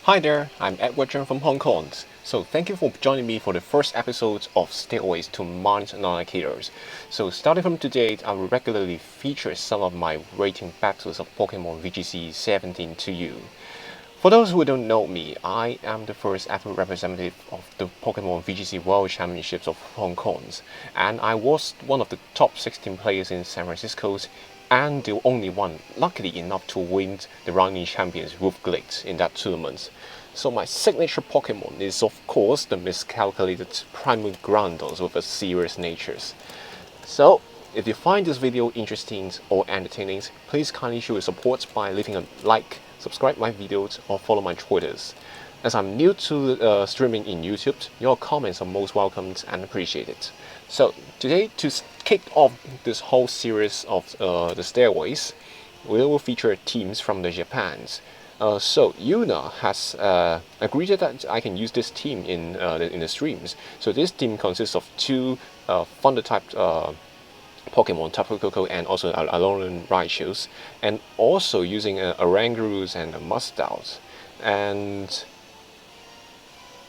Hi there, I'm Edward Zheng from Hong Kong. So thank you for joining me for the first episode of Stairways to Mount Lanakila. So starting from today, I will regularly feature some of my rating battles of Pokemon VGC 17 to you. For those who don't know me, I am the first ever representative of the Pokemon VGC World Championships of Hong Kong, and I was one of the top 16 players in San Francisco and the only one lucky enough to win the reigning champions Wolf Glade in that tournament. So my signature Pokemon is of course the miscalculated Primal Groundles with a serious natures. So if you find this video interesting or entertaining, please kindly show your support by leaving a like, subscribe my videos, or follow my Twitters. As I'm new to streaming in YouTube, your comments are most welcomed and appreciated. So today, to kick off this whole series of the Stairways, we will feature teams from the Japans. So Yula has agreed that I can use this team in the streams. So this team consists of two Thunder type Pokemon, Tapu, Koko, and also Alolan Raichus, and also using Orangurus and Mustows. And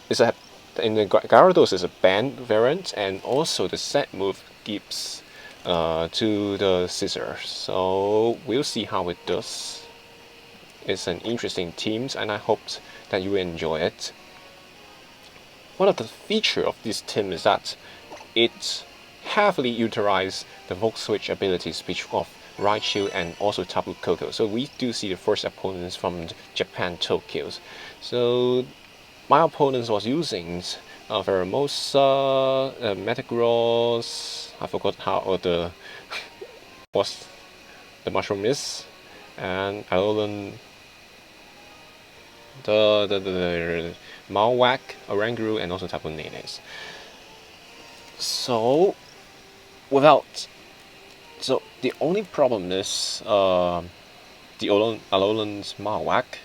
it's a in the Gyarados is a band variant, and also the set move gives to the scissor. So we'll see how it does. It's an interesting team, and I hope that you enjoy it. One of the features of this team is that it heavily utilizes the Vogue Switch abilities of Raichu and also Tapu Koko. So we do see the first opponents from Japan, Tokyo. So my opponents was using Veramosa, Metagross, I forgot how the what the mushroom is, and Alolan, the Malwack, Oranguru, and also Tapu Nenes. So the only problem is the Alolan's Malwack,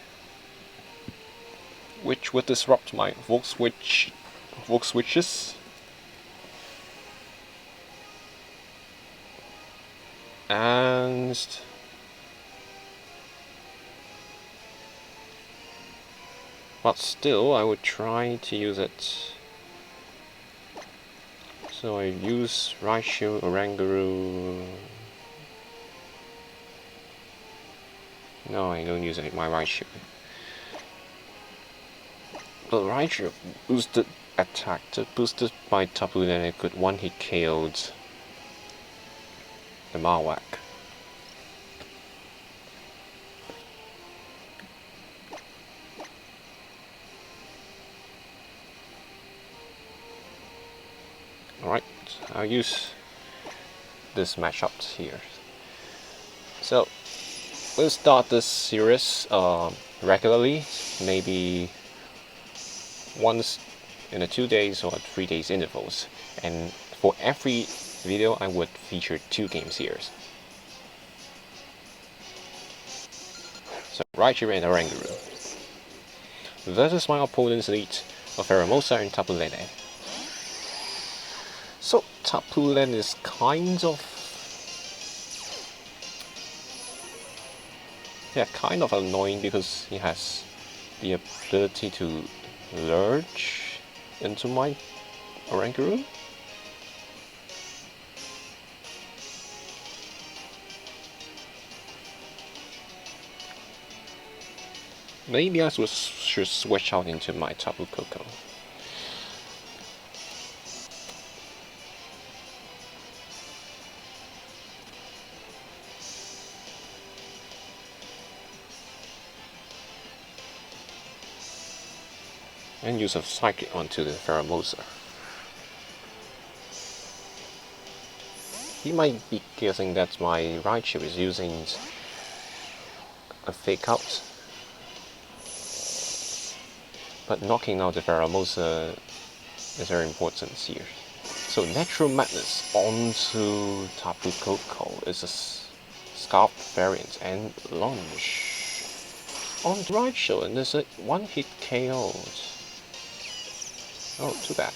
which would disrupt my Vogue switches, and but still I would try to use it. So I use Raichu, Oranguru. No, I don't use my Raichu. But Raichu boosted attack, boosted by Tapu, then it could one-hit KO'd the Marowak. Alright, I'll use this matchup here. So we'll start this series regularly, maybe once in a 2 days or 3 days intervals, and for every video I would feature 2 games here. So Raichu and Oranguru versus my opponent's lead of Veramosa and Tapu Lele. So Tapu Lele is kind of annoying because he has the ability to lurch into my Oranguru. Maybe I should switch out into my Tapu Koko. And use a Psychic onto the Veramosa. He might be guessing that my Raichu is using a Fake Out, but knocking out the Veramosa is very important here. So Natural Madness onto Tapu Koko is a Scarf variant, and Lunge on Raichu, and there's a one-hit KO. Oh, too bad.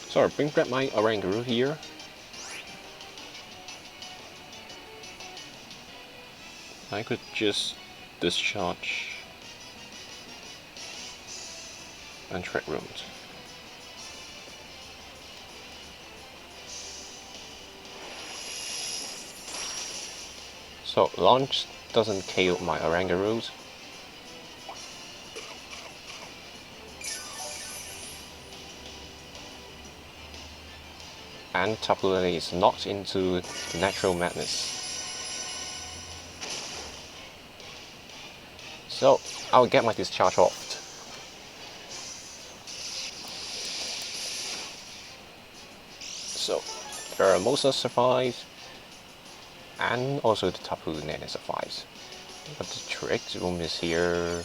So I bring back my Oranguru here. I could just discharge and Trick Room. So launch doesn't KO my Oranguru. And Tapu is not into Natural Madness. So I'll get my Discharge off. So Pheromosa survives, and also the Tapu Nene survives. But the Trick Room is here.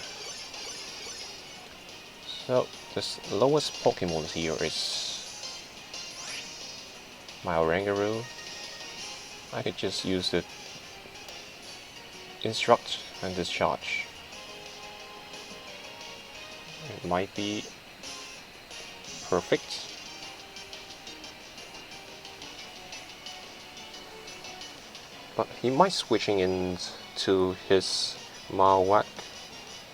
So the lowest Pokemon here is my Oranguru. I could just use the Instruct and Discharge. It might be perfect. But he might switching into his Marowak,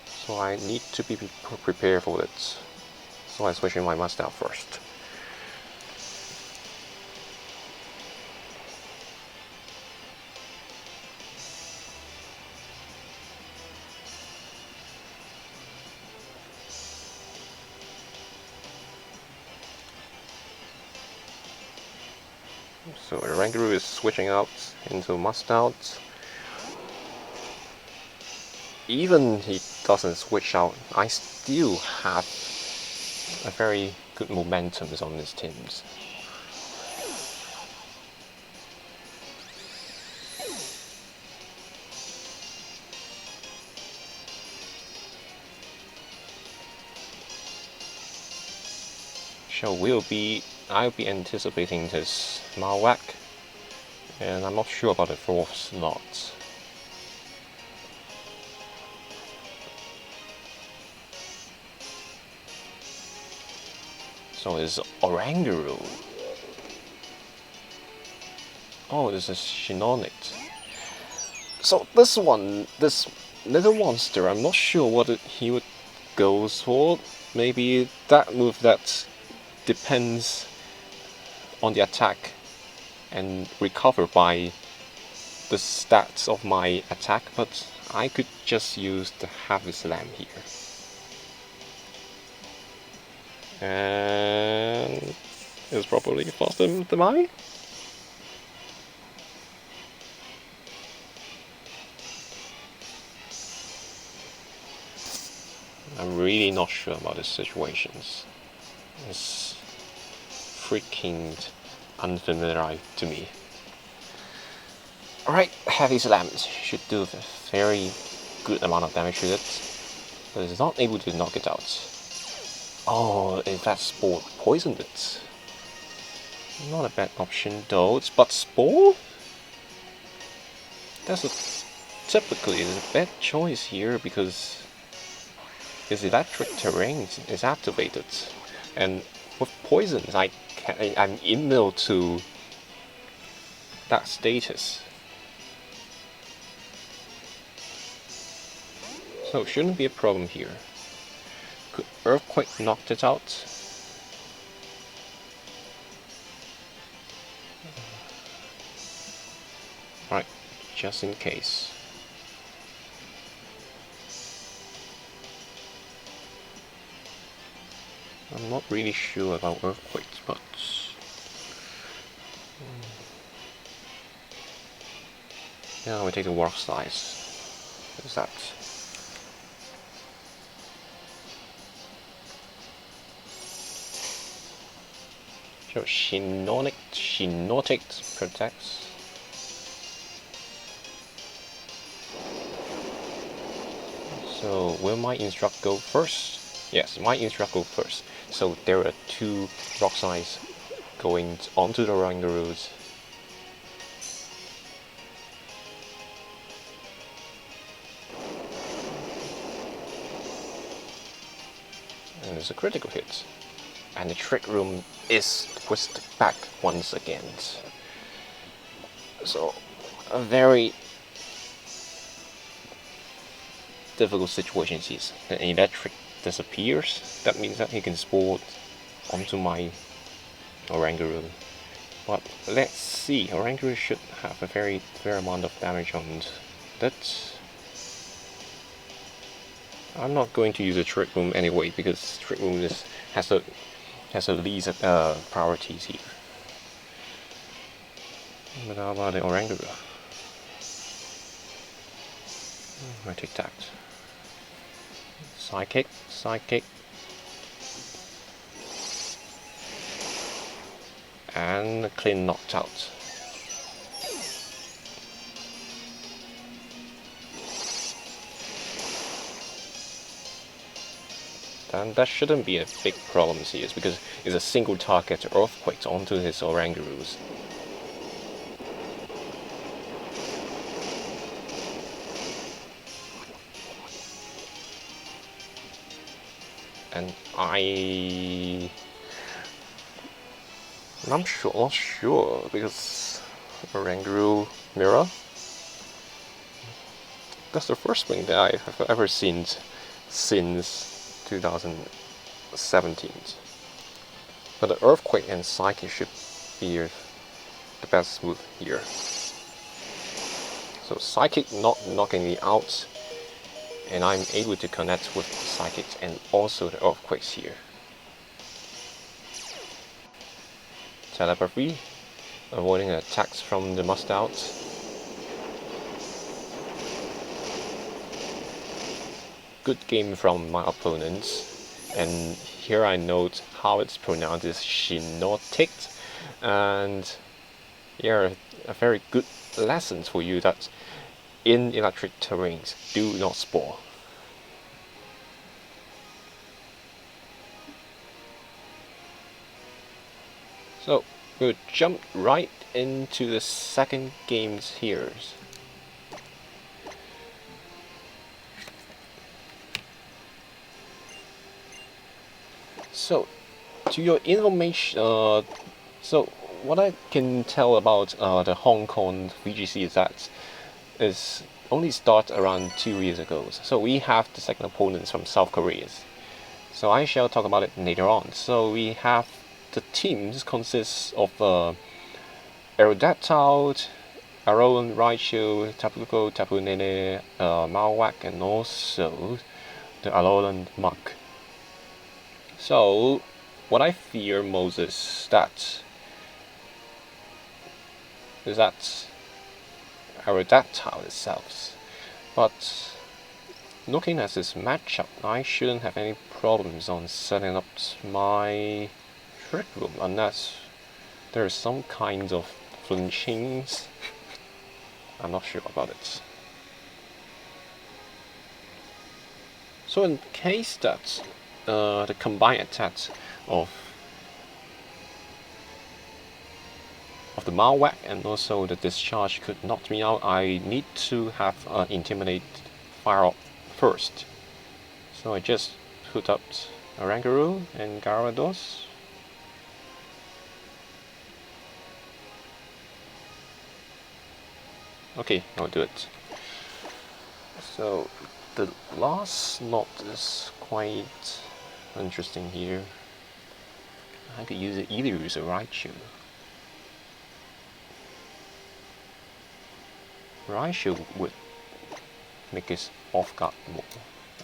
so I need to be prepared for it. So I'm switching my Mustang first. So Oranguru is switching out into Mustout. Even he doesn't switch out, I still have a very good momentum on these teams. So I'll be anticipating this Marowak, and I'm not sure about the fourth slot. So it's Oranguru. Oh, this is Shiinonet. So this little monster, I'm not sure what he would go for. Maybe that move that depends on the attack and recover by the stats of my attack, but I could just use the Heavy Slam here. And it's probably faster than mine. I'm really not sure about the situations. It's freaking unfamiliar to me. Alright, Heavy Slam should do a very good amount of damage to it, but it's not able to knock it out. Oh, if that Spore poisoned it. Not a bad option though, but Spore? Typically a bad choice here because his electric terrain is activated, and with poisons I'm immune to that status. So shouldn't be a problem here. Could Earthquake knocked it out? Right, just in case. I'm not really sure about Earthquakes, but yeah, we take the Warp Size. What is that? So Shiinotic protects. So will my Instruct go first? Yes, my Instruct go first. So there are two rock size going onto the Orangurus. And it's a critical hit. and the Trick Room is twisted back once again. So, a very difficult situation is an electric disappears. That means that he can spawn onto my Oranguru. But let's see, Oranguru should have a very fair amount of damage on that. I'm not going to use a Trick Room anyway because Trick Room has the least priorities here. But how about the Oranguru? I take that. Psychic, Psychic. And clean knocked out. Then that shouldn't be a big problem here, because it's a single target earthquake onto his Orangurus. And I'm not sure because Oranguru Mirror. That's the first thing that I have ever seen since 2017. But the Earthquake and Psychic should be the best move here. So Psychic not knocking me out, and I'm able to connect with Psychic and also the Earthquakes here. Telepathy, avoiding attacks from the Mustouts. Good game from my opponents, and here I note how it's pronounced is Shinotic, and yeah, a very good lesson for you that in electric terrains do not spawn. So we'll jump right into the second games here. So, to your information, so what I can tell about the Hong Kong VGC is that it's only started around 2 years ago. So we have the second opponents from South Korea. So I shall talk about it later on. So we have the teams consists of Aerodactyl, Arowan, Raichu, Tapu, Tapu Nene, Malwack, and also the Alolan Muk. So, what I fear most is that Aerodactyl itself. But looking at this matchup, I shouldn't have any problems on setting up my Trick Room unless there's some kind of flinchings. I'm not sure about it. So in case that the combined attack of the Malwack and also the Discharge could knock me out, I need to have Intimidate fire up first. So I just put up Oranguru and Gyarados. Okay, I'll do it. So the last knot is quite interesting here. I could either use a Raichu. Raichu would make us off guard more,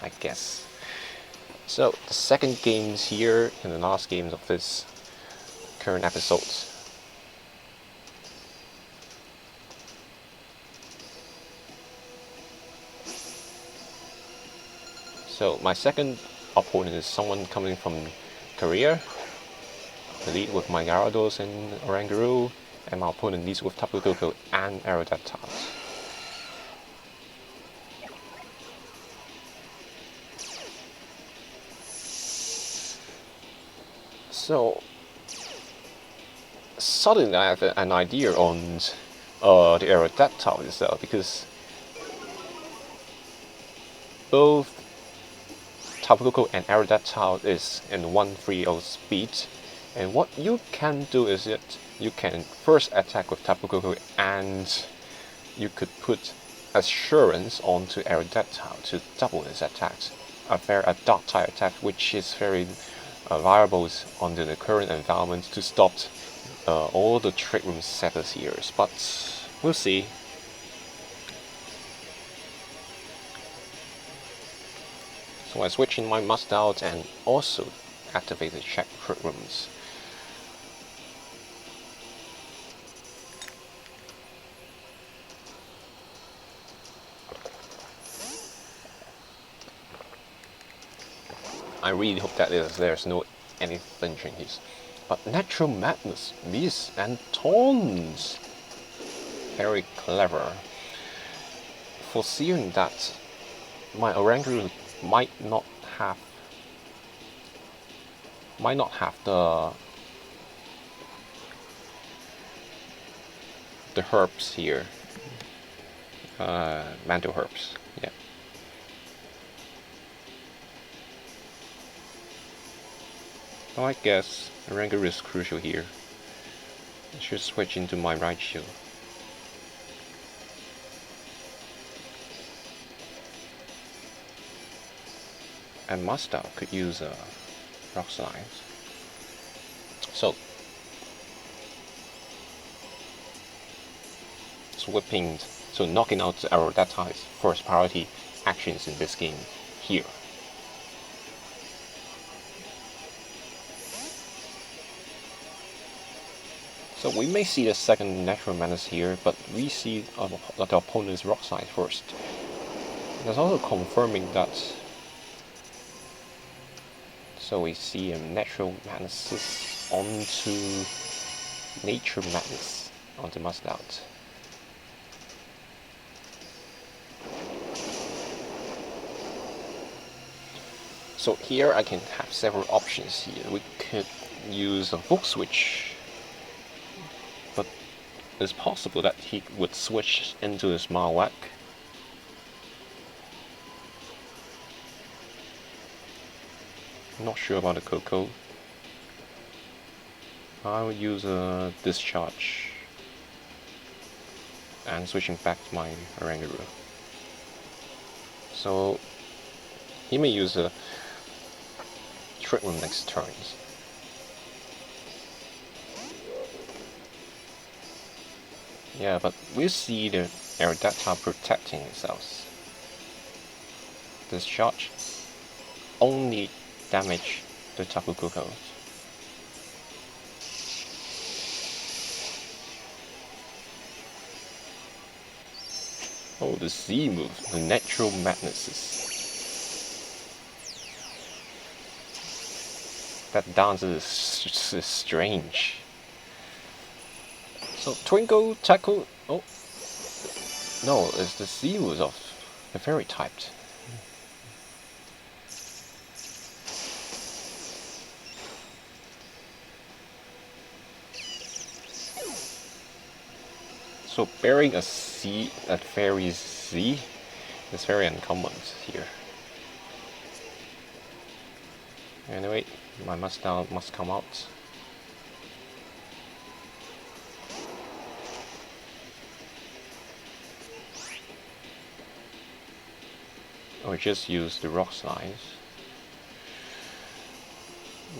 I guess. So the second games here and the last games of this current episode. So my second opponent is someone coming from Korea. I lead with my Gyarados and Oranguru, and my opponent leads with Tapu Koko and Aerodactyl. So suddenly I have an idea on the Aerodactyl itself, because both Tapu Koko and Aerodactyl is in 130 speed, and what you can do is that you can first attack with Tapu Koko, and you could put Assurance onto Aerodactyl to double his attacks. A dark type attack which is very viable under the current environment to stop all the Trick Room setters here, but we'll see. So I switch in my must out and also activate the check Trick Rooms. I really hope that there's no any flinching here. But Natural Madness, Miss and Taunts. Very clever. Foreseeing that my Oranguru might not have the herbs here. Mantle herbs, yeah. Well, I guess Oranguru is crucial here. I should switch into my Raichu. And Mustang could use Rock Slide. So, sweeping, so knocking out the Aerodactyl is first priority actions in this game here. So we may see the second Natural Menace here, but we see that the opponent's Rock Slide first. There's also confirming that. So we see a Natural Menace onto Nature Madness onto Must Out. So here I can have several options here. We could use a Book Switch, but it's possible that he would switch into his Marowak. Not sure about the Koko. I will use a Discharge and switching back to my Oranguru. So he may use a Trick Room next turn. Yeah, but we'll see the Aerodactyl protecting itself. Discharge only damage the Tapu Koko. Oh, the Z move, the Natural Madnesses. That dance is strange. So Twinkle, Tackle, oh no, it's the Z moves of the Fairy typed. So bearing a C at Fairy Z is very uncommon here. Anyway, my Mustang must come out. Or just use the Rock Slides.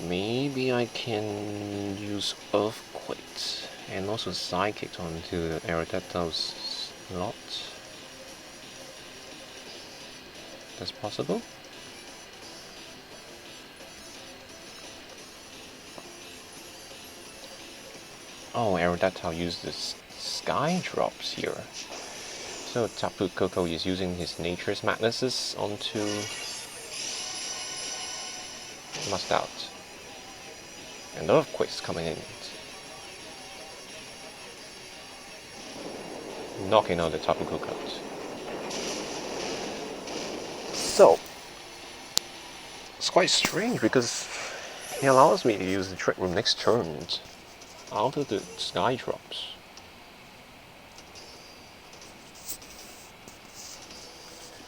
Maybe I can use Earthquake and also Psychic onto the Aerodactyl's slot. That's possible. Oh, Aerodactyl used the Sky Drops here. So Tapu Koko is using his Nature's Madnesses onto Must Out. And Earthquake's coming in. Knocking out the Tapu Koko. So, it's quite strange because he allows me to use the Trick Room next turn out of the Sky Drops.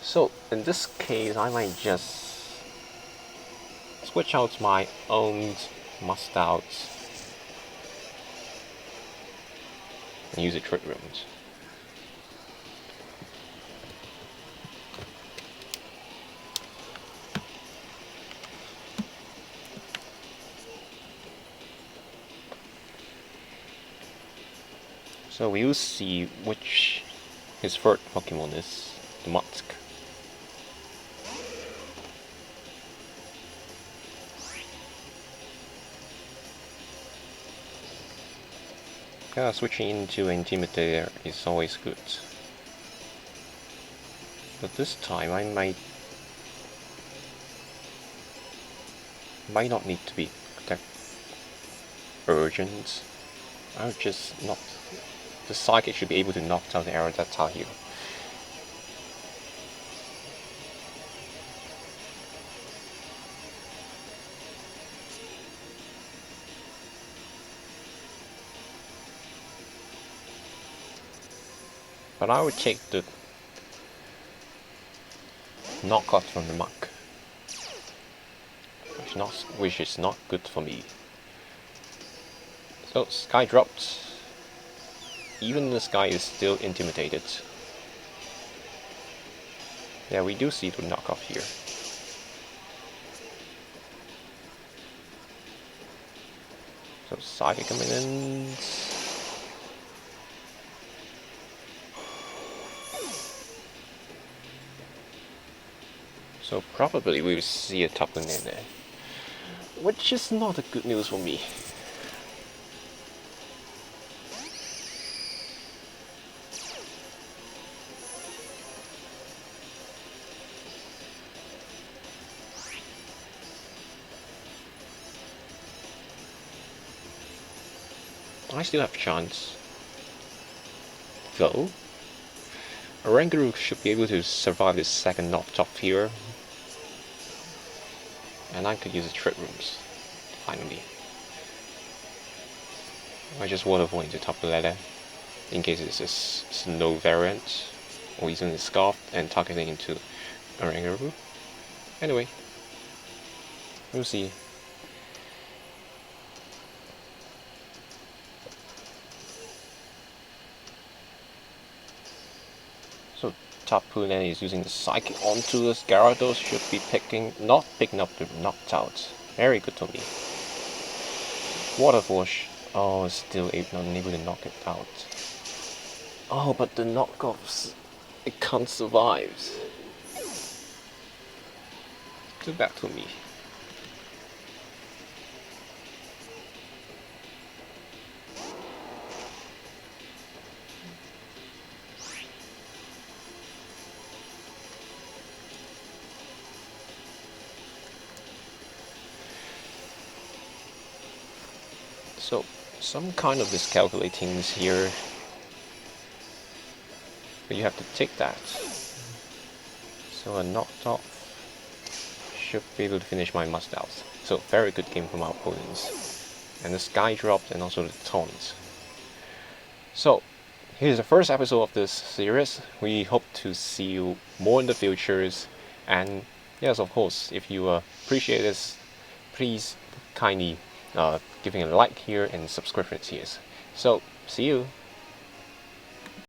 So, in this case, I might just switch out my own Mustouts and use the trick rooms. So we'll see which his third Pokemon is, the Musk. Yeah, switching into Timid Nature is always good. But this time I might not need to be that urgent. I'll just knock. The Psychic should be able to knock down the Aerodactyl here. But I would take the knockout from the Muck, which is not good for me. So Sky dropped. Even the Sky is still intimidated. Yeah, we do see the knockoff here. So Psychic coming in. So probably we will see a Tapu in there, which is not a good news for me. I still have a chance, though. Oranguru should be able to survive this second knocked-off here, and I could use the trick rooms, finally. I just water ball into Tapu Lele, in case it's a snow variant, or using the Scarf and targeting into Oranguru. Anyway, we'll see. So Tapu Lele is using the Psychic onto the Gyarados, should be not picking up the knocked out. Very good to me. Water Force, oh, still not able to knock it out. Oh, but the knockoffs, it can't survive. Too bad to me. So, some kind of miscalculating is here, but you have to take that. So a knocked off should be able to finish my Mustouts. So very good game from our opponents. And the Sky dropped and also the taunt. So, here's the first episode of this series. We hope to see you more in the futures. And yes, of course, if you appreciate this, please kindly giving a like here and subscriptions here. So, see you!